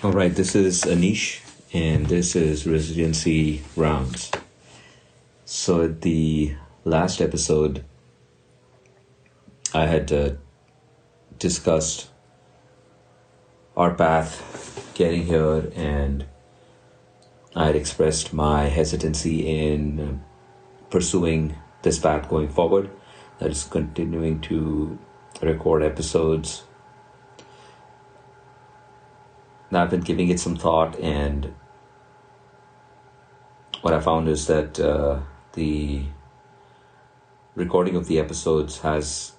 All right, this is Anish, and this is Residency Rounds. So, at the last episode, I had discussed our path getting here, and I had expressed my hesitancy in pursuing this path going forward. That is continuing to record episodes. Now I've been giving it some thought, and what I found is that the recording of the episodes has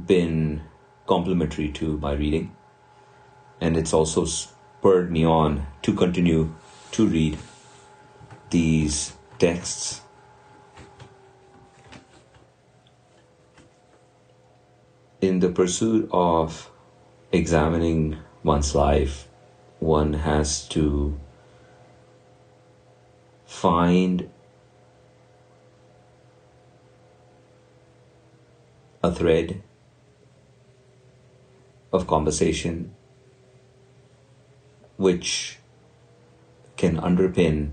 been complementary to my reading, and it's also spurred me on to continue to read these texts. In the pursuit of examining one's life, one has to find a thread of conversation which can underpin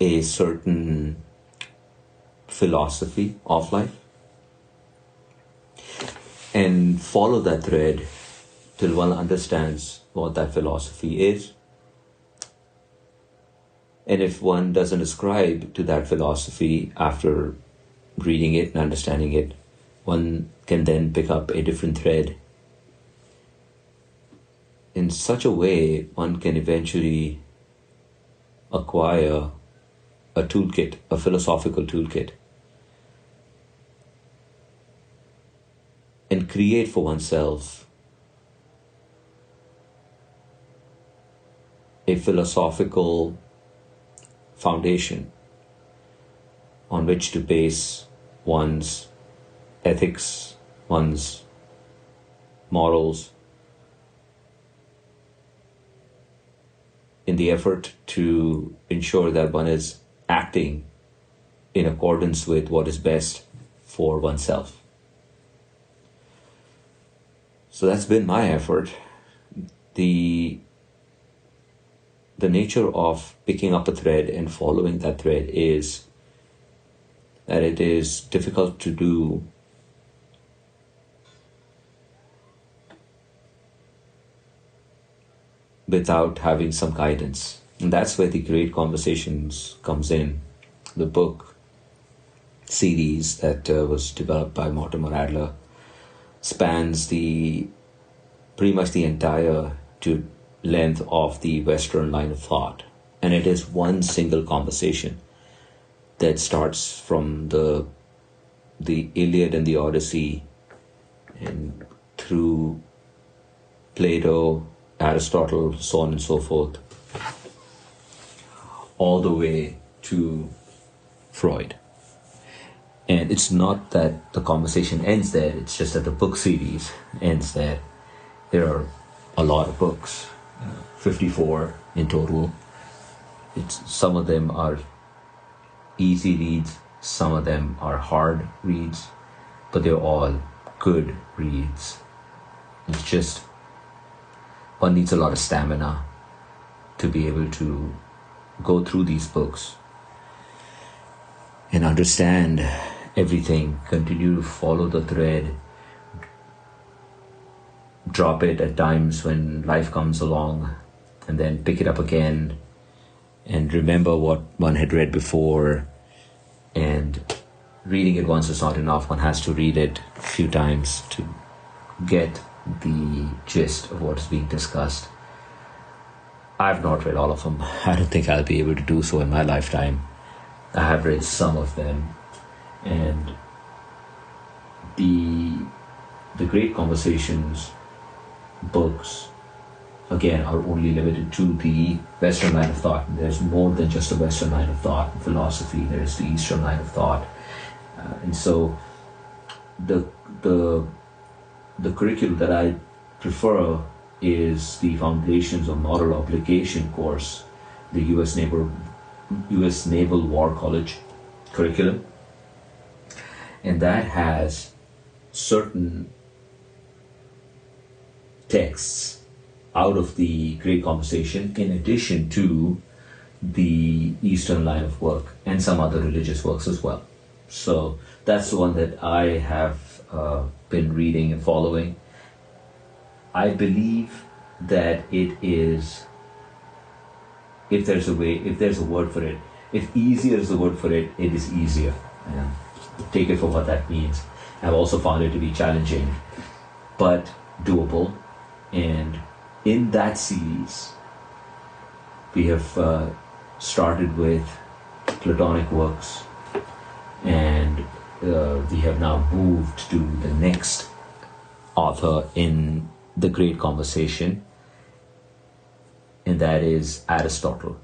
a certain philosophy of life, and follow that thread till one understands what that philosophy is. And if one doesn't ascribe to that philosophy after reading it and understanding it, one can then pick up a different thread. In such a way, one can eventually acquire a toolkit, a philosophical toolkit, and create for oneself a philosophical foundation on which to base one's ethics, one's morals, in the effort to ensure that one is acting in accordance with what is best for oneself. So that's been my effort. The nature of picking up a thread and following that thread is that it is difficult to do without having some guidance. And that's where the Great Conversations comes in. The book series that was developed by Mortimer Adler spans pretty much the entire length of the Western line of thought, and it is one single conversation that starts from the Iliad and the Odyssey, and through Plato, Aristotle, so on and so forth, all the way to Freud. And it's not that the conversation ends there, it's just that the book series ends there. There are a lot of books, 54 in total. Some of them are easy reads, some of them are hard reads, but they're all good reads. It's just one needs a lot of stamina to be able to go through these books and understand everything, continue to follow the thread, drop it at times when life comes along, and then pick it up again and remember what one had read before. And reading it once is not enough. One has to read it a few times to get the gist of what is being discussed. I've not read all of them. I don't think I'll be able to do so in my lifetime. I have read some of them, and the Great Conversations books, again, are only limited to the Western line of thought. There's more than just a Western line of thought in philosophy. There's the Eastern line of thought, and so the curriculum that I prefer is the Foundations of Moral Obligation course, the U.S. Naval War College curriculum, and that has certain texts out of the Great Conversation, in addition to the Eastern line of work and some other religious works as well. So that's the one that I have been reading and following. I believe that it is, if there's a word for it, if easier is the word for it, it is easier. And take it for what that means. I've also found it to be challenging, but doable. And in that series, we have started with Platonic works, and we have now moved to the next author in the Great Conversation, and that is Aristotle.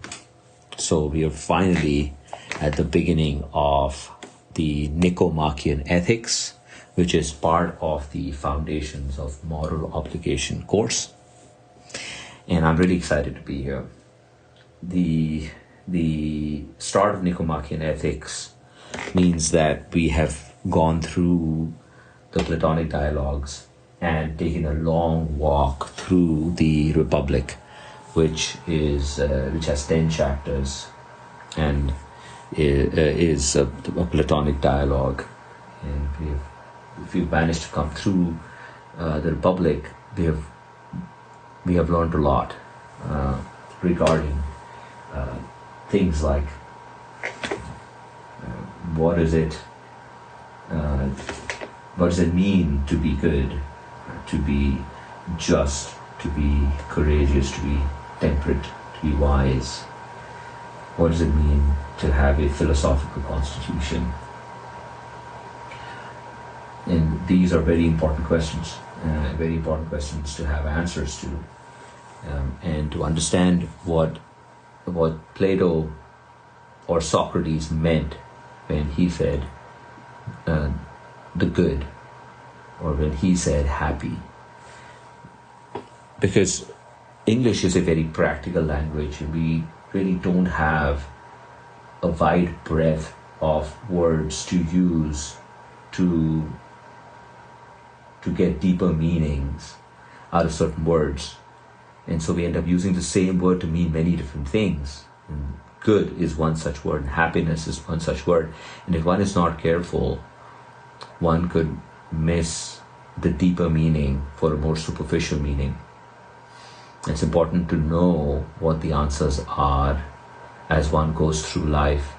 So we are finally at the beginning of the Nicomachean ethics, which is part of the Foundations of Moral Obligation course. And I'm really excited to be here. The start of Nicomachean ethics means that we have gone through the Platonic dialogues and taken a long walk through the Republic, which has 10 chapters and is a Platonic dialogue. And if we've managed to come through the Republic, we have learned a lot regarding things like what does it mean to be good, to be just, to be courageous, to be temperate, to be wise. What does it mean to have a philosophical constitution? And these are very important questions to have answers to, and to understand what Plato or Socrates meant when he said the good, or when he said happy. Because English is a very practical language, and we really don't have a wide breadth of words to use to get deeper meanings out of certain words. And so we end up using the same word to mean many different things. And good is one such word, and happiness is one such word. And if one is not careful, one could miss the deeper meaning for a more superficial meaning. It's important to know what the answers are as one goes through life.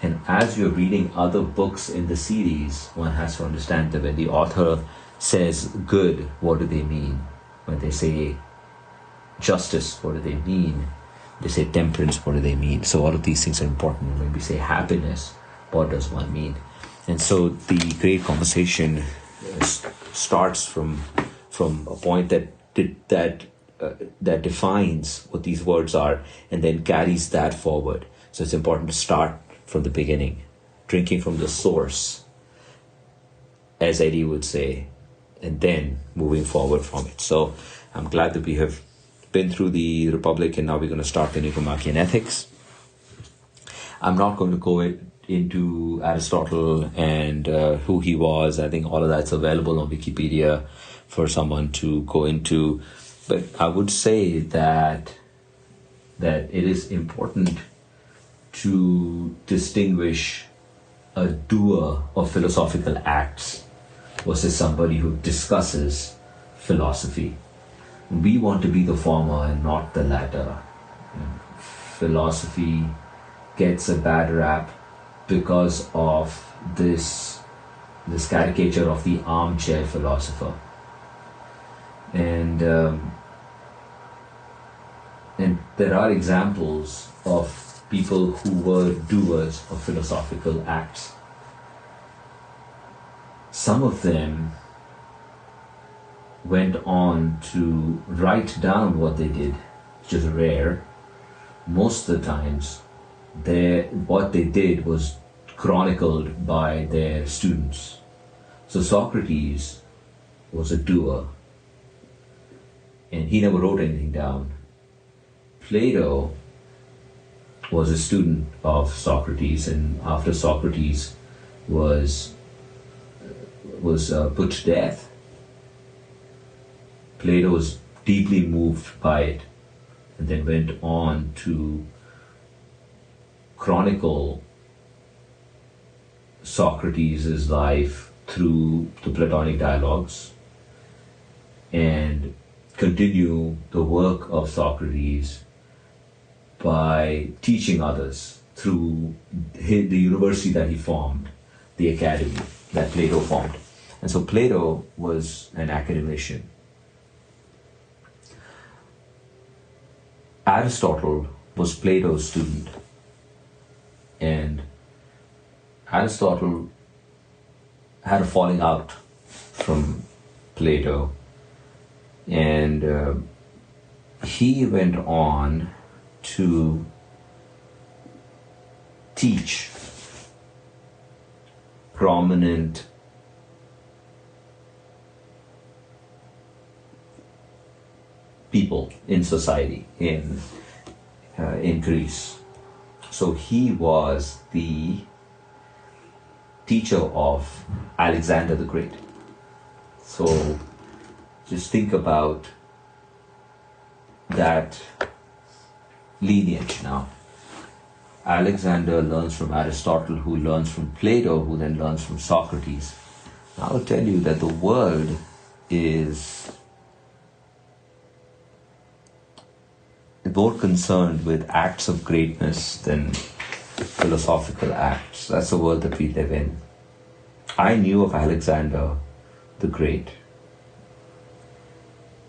And as you're reading other books in the series, one has to understand that when the author says good, what do they mean? When they say justice, what do they mean? They say temperance, what do they mean? So all of these things are important. When we say happiness, what does one mean? And so the Great Conversation starts from a point that defines what these words are, and then carries that forward. So it's important to start from the beginning, drinking from the source, as Eddie would say, and then moving forward from it. So I'm glad that we have been through the Republic, and now we're going to start the Nicomachean ethics. I'm not going to go into Aristotle and who he was. I think all of that's available on Wikipedia for someone to go into. But I would say that it is important to distinguish a doer of philosophical acts versus somebody who discusses philosophy. We want to be the former and not the latter. Philosophy gets a bad rap because of this caricature of the armchair philosopher. And there are examples of people who were doers of philosophical acts. Some of them went on to write down what they did, which is rare. Most of the times, what they did was chronicled by their students. So Socrates was a doer, and he never wrote anything down. Plato was a student of Socrates, and after Socrates was put to death, Plato was deeply moved by it and then went on to chronicle Socrates' life through the Platonic dialogues and continue the work of Socrates by teaching others through the university that he formed, the academy that Plato formed. And so Plato was an academician. Aristotle was Plato's student, and Aristotle had a falling out from Plato, and he went on to teach prominent people in society in Greece. So he was the teacher of Alexander the Great. So just think about that lineage now. Alexander learns from Aristotle, who learns from Plato, who then learns from Socrates. Now I'll tell you that the world is more concerned with acts of greatness than philosophical acts. That's the world that we live in. I knew of Alexander the Great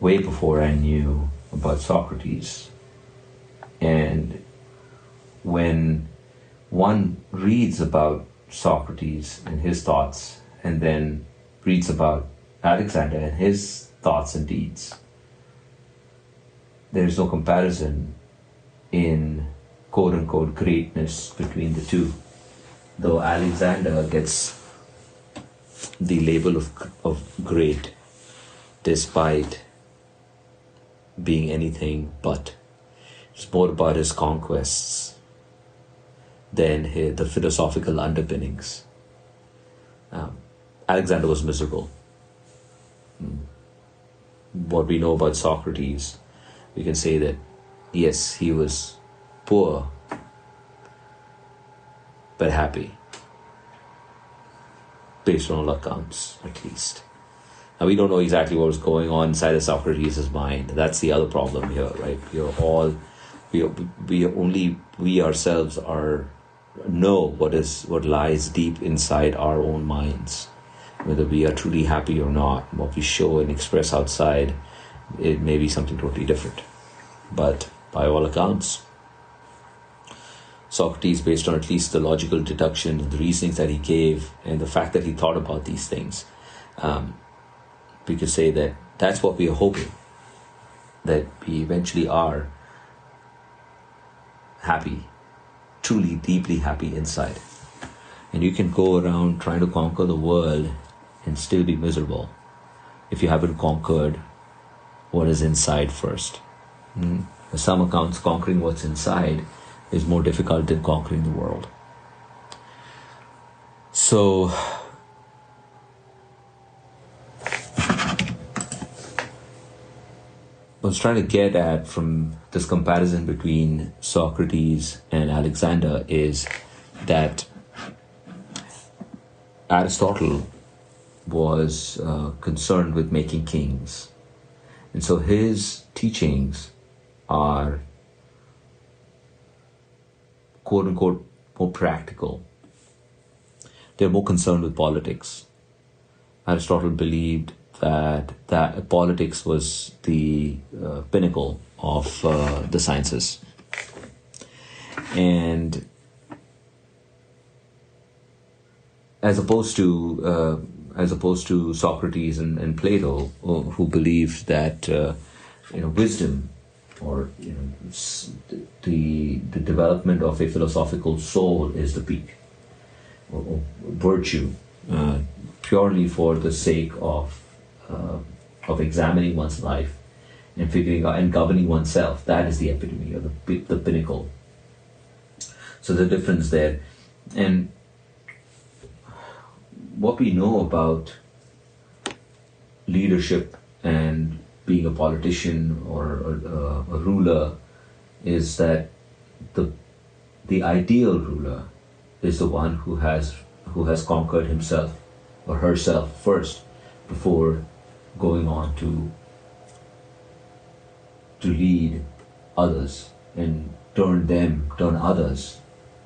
way before I knew about Socrates. And when one reads about Socrates and his thoughts, and then reads about Alexander and his thoughts and deeds, there's no comparison in quote-unquote greatness between the two. Though Alexander gets the label of great despite being anything but. It's more about his conquests than the philosophical underpinnings. Alexander was miserable. What we know about Socrates, we can say that yes, he was poor but happy, based on all accounts at least. Now we don't know exactly what was going on inside of Socrates' mind. That's the other problem here, right? We ourselves know what lies deep inside our own minds. Whether we are truly happy or not, what we show and express outside, it may be something totally different. But by all accounts, Socrates, based on at least the logical deduction, the reasonings that he gave, and the fact that he thought about these things, we could say that that's what we are hoping, that we eventually are happy, truly, deeply happy inside. And you can go around trying to conquer the world and still be miserable if you haven't conquered what is inside first. By some accounts, conquering what's inside is more difficult than conquering the world. So, what I was trying to get at from this comparison between Socrates and Alexander is that Aristotle was concerned with making kings. And so his teachings are quote unquote more practical. They're more concerned with politics. Aristotle believed that politics was the pinnacle of the sciences. And as opposed to Socrates and Plato, who believed that wisdom, or the development of a philosophical soul is the peak, or virtue, purely for the sake of examining one's life and figuring out and governing oneself. That is the epitome, or the pinnacle. So the difference there. And what we know about leadership and being a politician or a ruler is that the ideal ruler is the one who has conquered himself or herself first before going on to lead others and turn others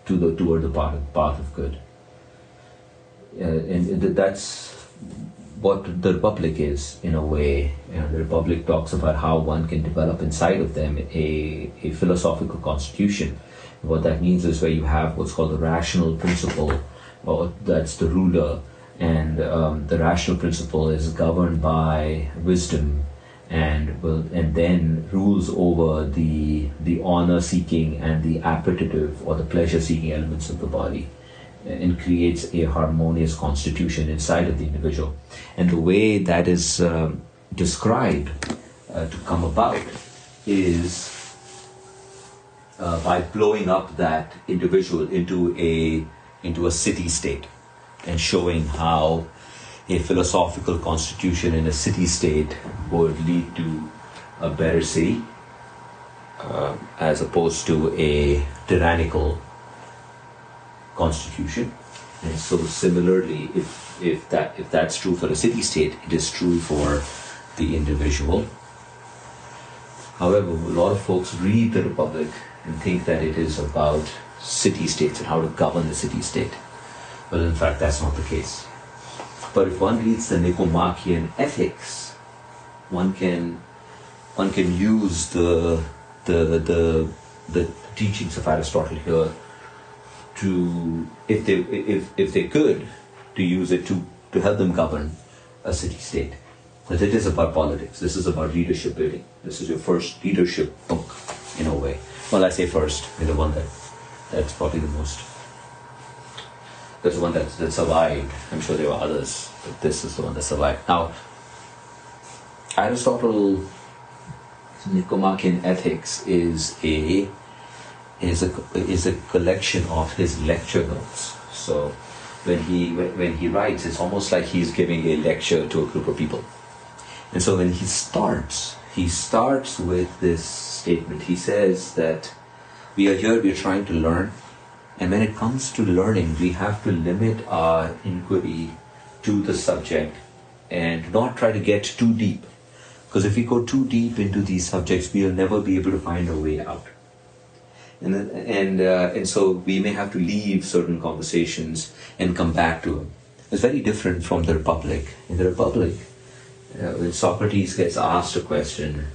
toward the path of good. And that's what the Republic is, in a way. The Republic talks about how one can develop inside of them a philosophical constitution. What that means is where you have what's called the rational principle, or that's the ruler, and the rational principle is governed by wisdom, and then rules over the honor-seeking and the appetitive or the pleasure-seeking elements of the body, and creates a harmonious constitution inside of the individual. And the way that is described to come about is by blowing up that individual into a city-state, and showing how a philosophical constitution in a city-state would lead to a better city, as opposed to a tyrannical constitution. And so similarly, if that's true for a city-state, it is true for the individual. However, a lot of folks read the Republic and think that it is about city-states and how to govern the city-state. Well, in fact, that's not the case. But if one reads the Nicomachean ethics, one can use the teachings of Aristotle here to, if they could, to use it to help them govern a city-state. But it is about politics. This is about leadership building. This is your first leadership book, in a way. Well, I say first, the one that's probably the most. That's the one that survived. I'm sure there were others, but this is the one that survived. Now, Aristotle's Nicomachean Ethics is a collection of his lecture notes. So when he writes, it's almost like he's giving a lecture to a group of people. And so when he starts with this statement. He says that we are trying to learn, and when it comes to learning, we have to limit our inquiry to the subject and not try to get too deep. Because if we go too deep into these subjects, we'll never be able to find a way out. And so we may have to leave certain conversations and come back to them. It's very different from the Republic. In the Republic, when Socrates gets asked a question,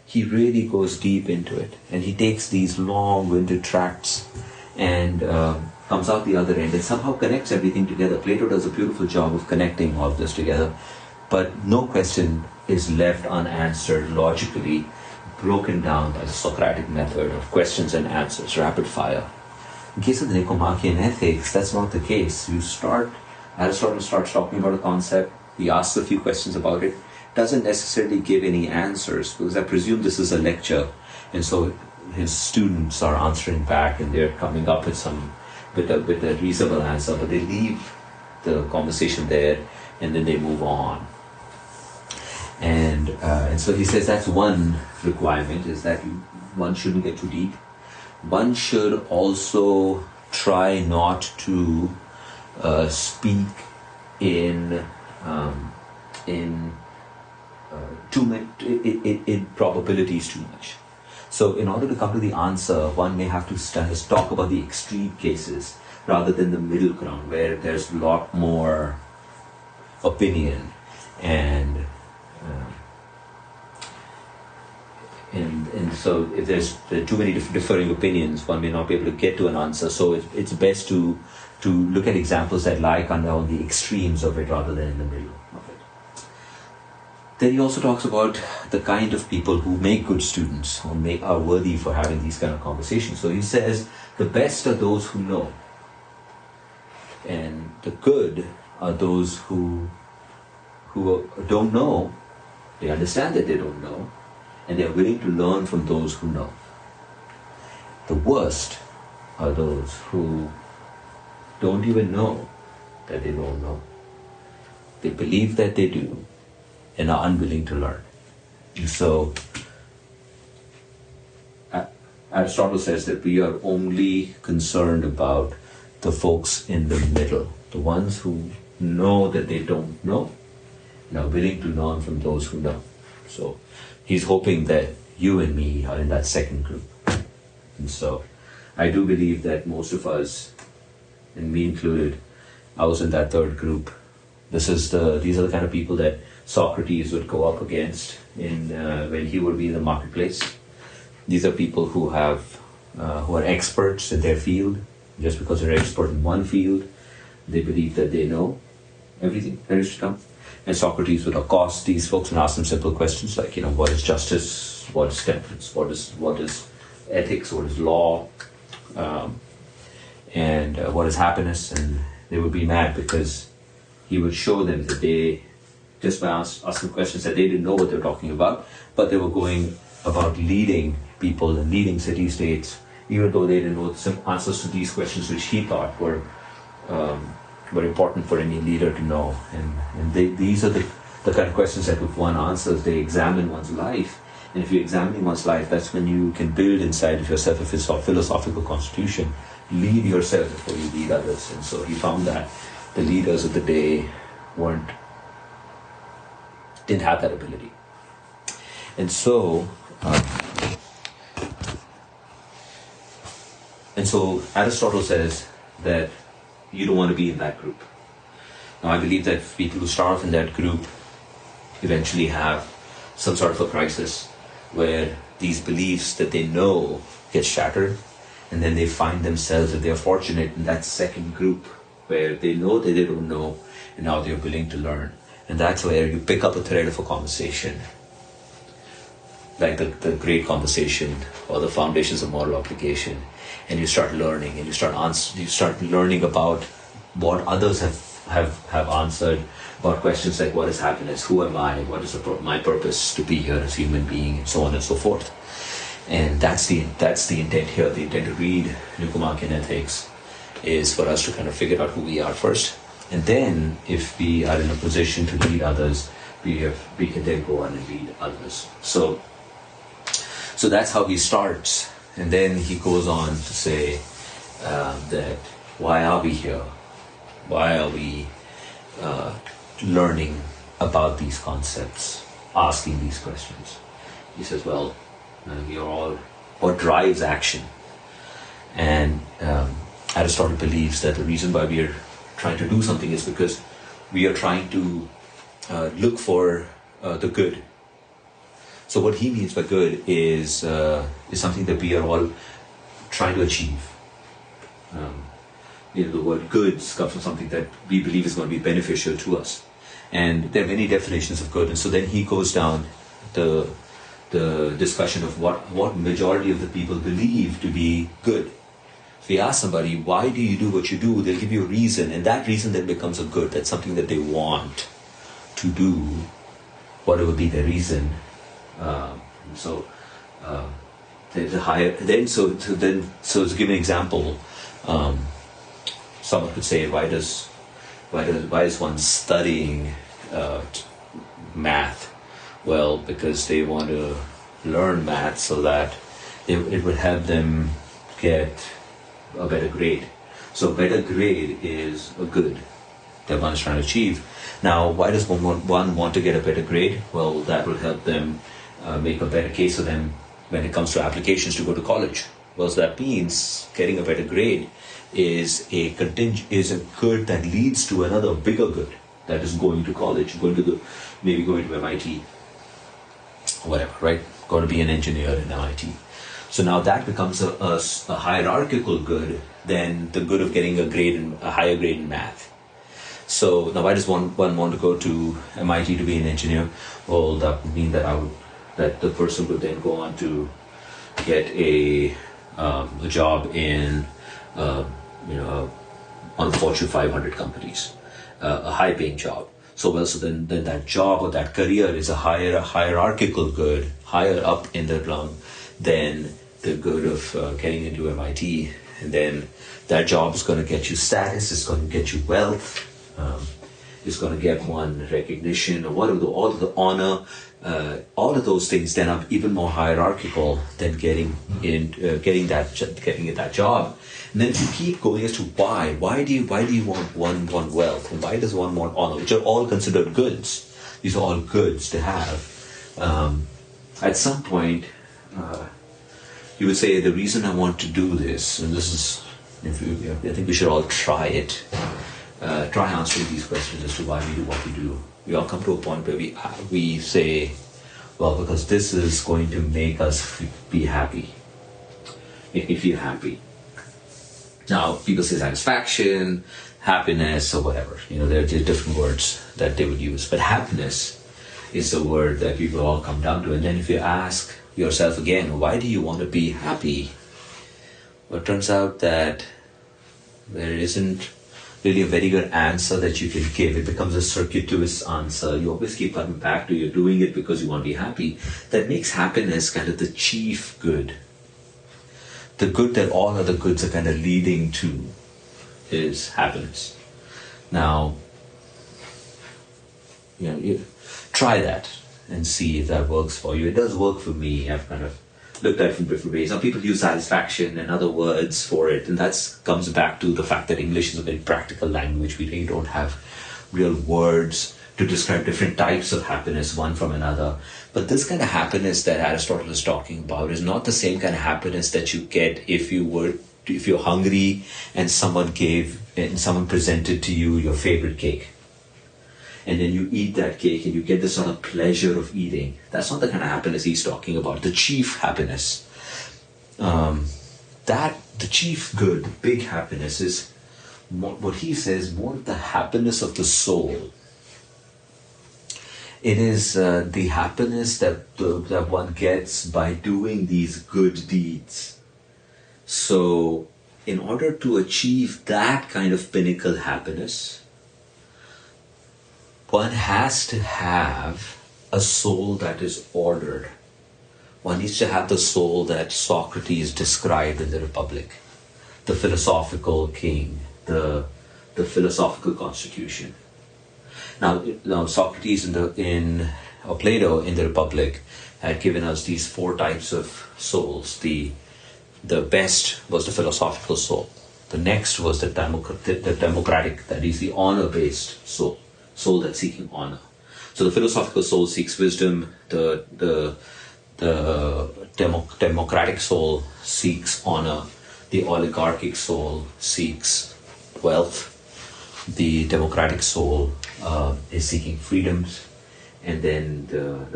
he really goes deep into it, and he takes these long-winded tracts and comes out the other end and somehow connects everything together. Plato does a beautiful job of connecting all of this together, but no question is left unanswered logically, broken down by the Socratic method of questions and answers, rapid fire. In case of the Nicomachean Ethics, that's not the case. Aristotle starts talking about a concept, he asks a few questions about it, doesn't necessarily give any answers, because I presume this is a lecture, and so his students are answering back and they're coming up with a reasonable answer, but they leave the conversation there and then they move on. And so he says that's one requirement, is that one shouldn't get too deep. One should also try not to speak in probabilities too much. So in order to come to the answer, one may have to talk about the extreme cases rather than the middle ground, where there's a lot more opinion and so if there are too many differing opinions, one may not be able to get to an answer. So it's best to look at examples that lie kind of on the extremes of it rather than in the middle of it. Then he also talks about the kind of people who make good students, who are worthy for having these kind of conversations. So he says the best are those who know, and the good are those who don't know. They understand that they don't know, and they are willing to learn from those who know. The worst are those who don't even know that they don't know. They believe that they do and are unwilling to learn. So Aristotle says that we are only concerned about the folks in the middle, the ones who know that they don't know, and are willing to learn from those who know. So he's hoping that you and me are in that second group. And so I do believe that most of us, and me included, I was in that third group. These are the kind of people that Socrates would go up against when he would be in the marketplace. These are people who are experts in their field. Just because they're expert in one field, they believe that they know everything there is to know. And Socrates would accost these folks and ask them simple questions like, what is justice? What is temperance? What is ethics? What is law? And what is happiness? And they would be mad because he would show them that they, just by asking questions, that they didn't know what they were talking about, but they were going about leading people and leading city-states, even though they didn't know the answers to these questions, which he thought were important for any leader to know. And these are the kind of questions that if one answers, they examine one's life. And if you're examining one's life, that's when you can build inside of yourself a philosophical constitution. Lead yourself before you lead others. And so he found that the leaders of the day didn't have that ability. And so Aristotle says that you don't want to be in that group. Now I believe that people who start off in that group eventually have some sort of a crisis where these beliefs that they know get shattered, and then they find themselves, if they're fortunate, in that second group where they know that they don't know, and now they're willing to learn. And that's where you pick up a thread of a conversation, like the great conversation or the foundations of moral obligation, and you start learning, and you start learning about what others have answered, about questions like what is happiness, who am I, what is my purpose to be here as a human being, and so on and so forth. And that's the intent here. The intent to read Nicomachean Ethics is for us to kind of figure out who we are first, and then if we are in a position to lead others, we can then go on and lead others. So that's how he starts, and then he goes on to say that why are we here? Why are we learning about these concepts, asking these questions? He says, well, we are all, what drives action? And Aristotle believes that the reason why we are trying to do something is because we are trying to look for the good. So what he means by good is something that we are all trying to achieve. The word goods comes from something that we believe is going to be beneficial to us. And there are many definitions of good. And so then he goes down the discussion of what majority of the people believe to be good. If you ask somebody, why do you do what you do, they'll give you a reason, and that reason then becomes a good. That's something that they want to do, whatever be their reason. So to give an example, someone could say, why is one studying math? Well, because they want to learn math so that it would help them get a better grade. So better grade is a good that one is trying to achieve. Now, why does one want to get a better grade? Well, that will help them make a better case for them when it comes to applications to go to college. Well, so that means getting a better grade is a good that leads to another bigger good, that is going to college, maybe going to MIT, whatever, right? Going to be an engineer in MIT. So now that becomes a hierarchical good than the good of getting a higher grade in math. So now why does one want to go to MIT to be an engineer? Well, that would mean that the person would then go on to get a job in on the Fortune 500 companies, a high-paying job. So then that job or that career is a hierarchical good, higher up in the rung than the good of getting into MIT. And then that job is going to get you status, it's going to get you wealth, it's going to get one recognition, or whatever, all of the honor all of those things then are even more hierarchical than getting that job. And then if you keep going as to why do you want wealth, and why does one want honor, which are all considered goods. These are all goods to have. At some point, you would say the reason I want to do this, and this is, I think we should all try it. Try answering these questions as to why we do what we do. We all come to a point where we say, well, because this is going to make us be happy, make me feel happy. Now, people say satisfaction, happiness, or whatever. There are different words that they would use. But happiness is the word that people all come down to. And then if you ask yourself again, why do you want to be happy? Well, it turns out that there isn't really a very good answer that you can give. It becomes a circuitous answer. You always keep coming back to you're doing it because you want to be happy. That makes happiness kind of the chief good. The good that all other goods are kind of leading to is happiness. Now, you try that and see if that works for you. It does work for me. I've kind of looked at it from different ways. Some people use satisfaction and other words for it, and that comes back to the fact that English is a very practical language. We really don't have real words to describe different types of happiness, one from another. But this kind of happiness that Aristotle is talking about is not the same kind of happiness that you get if you're hungry and someone presented to you your favorite cake. And then you eat that cake and you get this sort of pleasure of eating. That's not the kind of happiness he's talking about. The chief happiness. The chief good, the big happiness is what he says, more the happiness of the soul. It is the happiness that one gets by doing these good deeds. So, in order to achieve that kind of pinnacle happiness, one has to have a soul that is ordered. One needs to have the soul that Socrates described in the Republic, the philosophical king, the philosophical constitution. Now Socrates or Plato in the Republic had given us these 4 types of souls. The best was the philosophical soul. The next was the democratic, that is the honor-based soul that's seeking honor. So the philosophical soul seeks wisdom. The democratic soul seeks honor. The oligarchic soul seeks wealth. The democratic soul is seeking freedoms, and then the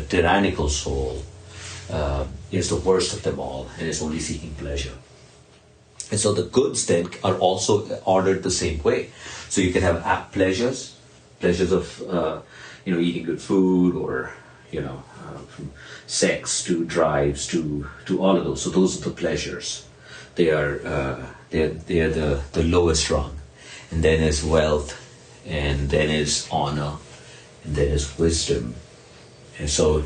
tyrannical soul is the worst of them all, and is only seeking pleasure. And so the goods then are also ordered the same way. So you can have pleasures of eating good food, or from sex to drives to all of those. So those are the pleasures. They are the lowest rung, and then is wealth, and then is honor, and then is wisdom. And so,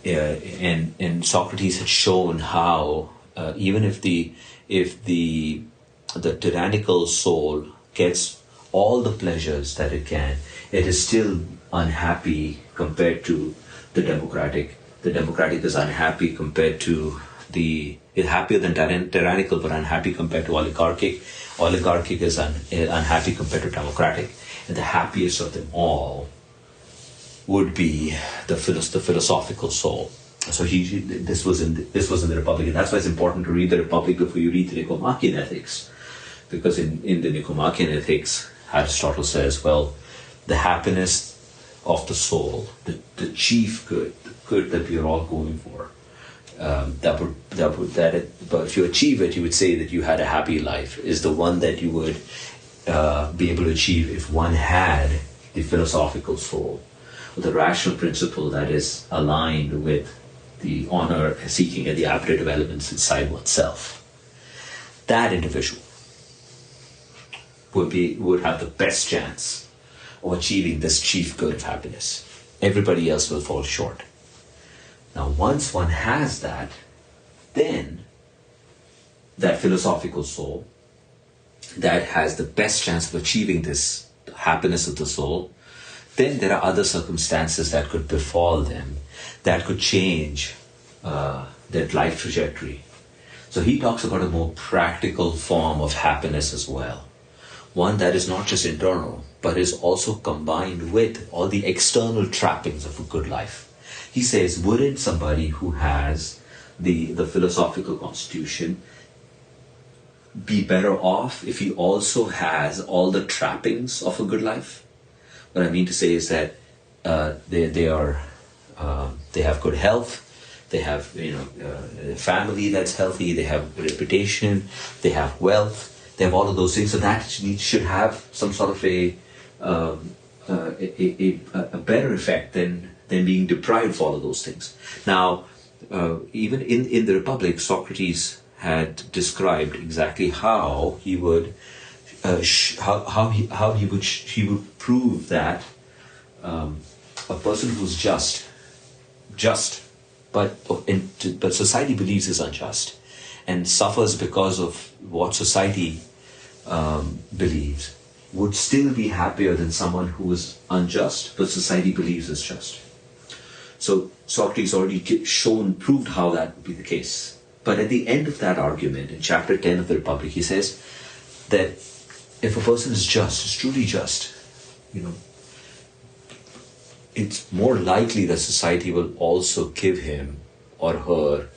and Socrates had shown how even if the tyrannical soul gets all the pleasures that it can, it is still unhappy compared to the democratic. The democratic is unhappy compared to is happier than tyrannical, but unhappy compared to oligarchic. Oligarchic is unhappy compared to democratic, and the happiest of them all would be the philosophical soul. So this was in the Republic, and that's why it's important to read the Republic before you read the Nicomachean Ethics, because in the Nicomachean Ethics, Aristotle says, well, the happiness of the soul, the chief good, the good that we are all going for. But if you achieve it, you would say that you had a happy life, is the one that you would be able to achieve if one had the philosophical soul, or the rational principle that is aligned with the honor seeking and the appetitive elements inside oneself. That individual would have the best chance of achieving this chief good of happiness. Everybody else will fall short. Now, once one has that, then that philosophical soul that has the best chance of achieving this happiness of the soul, then there are other circumstances that could befall them that could change their life trajectory. So he talks about a more practical form of happiness as well. One that is not just internal, but is also combined with all the external trappings of a good life. He says, wouldn't somebody who has the philosophical constitution be better off if he also has all the trappings of a good life? What I mean to say is that they have good health, they have a family that's healthy, they have reputation, they have wealth, they have all of those things. So that should have some sort of a better effect than being deprived of all of those things. Now, even in the Republic, Socrates had described exactly how he would he would prove that a person who's just, but society believes is unjust and suffers because of what society believes, would still be happier than someone who is unjust but society believes is just. So Socrates already proved how that would be the case. But at the end of that argument, in chapter 10 of the Republic, he says that if a person is just, is truly just, it's more likely that society will also give him or her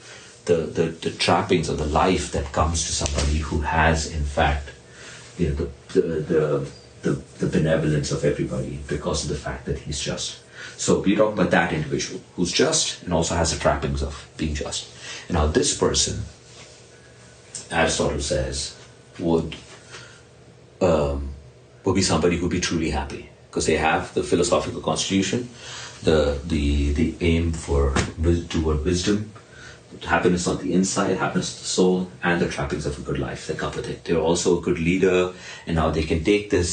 the trappings of the life that comes to somebody who has, in fact, the benevolence of everybody because of the fact that he's just. So we're talking about that individual who's just and also has the trappings of being just. And now this person, Aristotle says, would be somebody who would be truly happy because they have the philosophical constitution, the aim toward wisdom, happiness on the inside, happiness of the soul, and the trappings of a good life that come with it. They're also a good leader, and now they can take their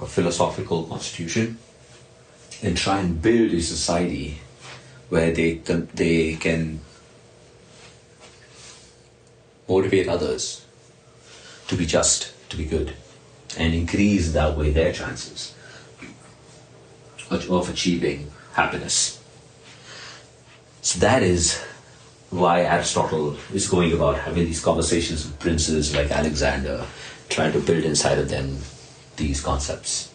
philosophical constitution and try and build a society where they can motivate others to be just, to be good, and increase that way their chances of achieving happiness. So that is why Aristotle is going about having these conversations with princes like Alexander, trying to build inside of them these concepts.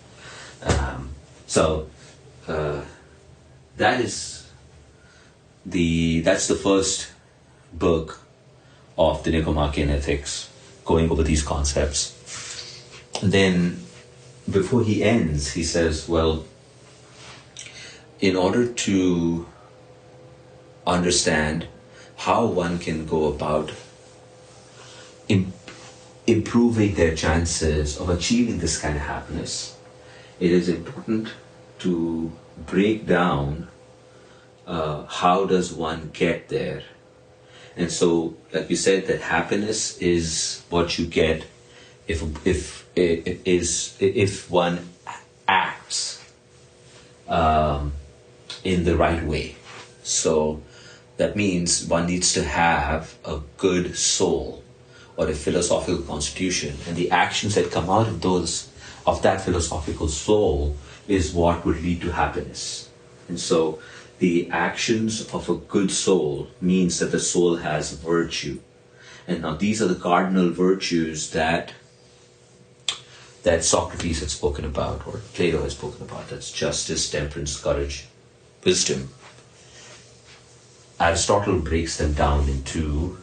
That's the first book of the Nicomachean ethics, going over these concepts. And then before he ends, he says, well, in order to understand how one can go about improving their chances of achieving this kind of happiness, it is important to break down how does one get there. And so, like you said, that happiness is what you get if one acts in the right way. So that means one needs to have a good soul or a philosophical constitution, and the actions that come out of that philosophical soul is what would lead to happiness. And so the actions of a good soul means that the soul has virtue. And now these are the cardinal virtues that Socrates had spoken about, or Plato has spoken about. That's justice, temperance, courage, wisdom. Aristotle breaks them down into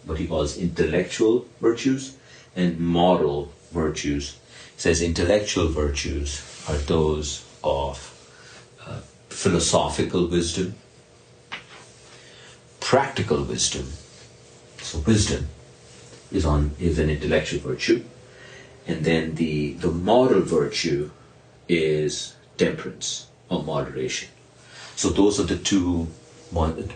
what he calls intellectual virtues and moral virtues. He says intellectual virtues are those of philosophical wisdom, practical wisdom. So wisdom is an intellectual virtue. And then the moral virtue is temperance or moderation. So those are the two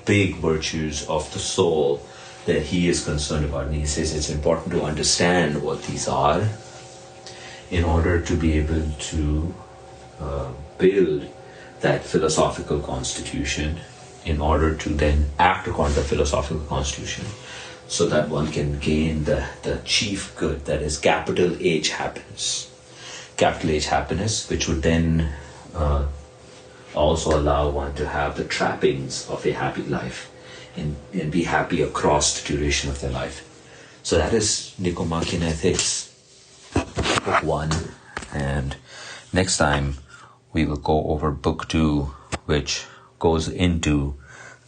big virtues of the soul that he is concerned about. And he says it's important to understand what these are in order to be able to build that philosophical constitution, in order to then act upon the philosophical constitution, so that one can gain the chief good, that is capital H happiness. capital H happiness, which would then also allow one to have the trappings of a happy life and be happy across the duration of their life. So that is Nicomachean Ethics, Book 1. And next time we will go over Book 2, which goes into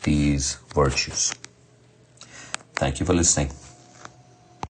these virtues. Thank you for listening.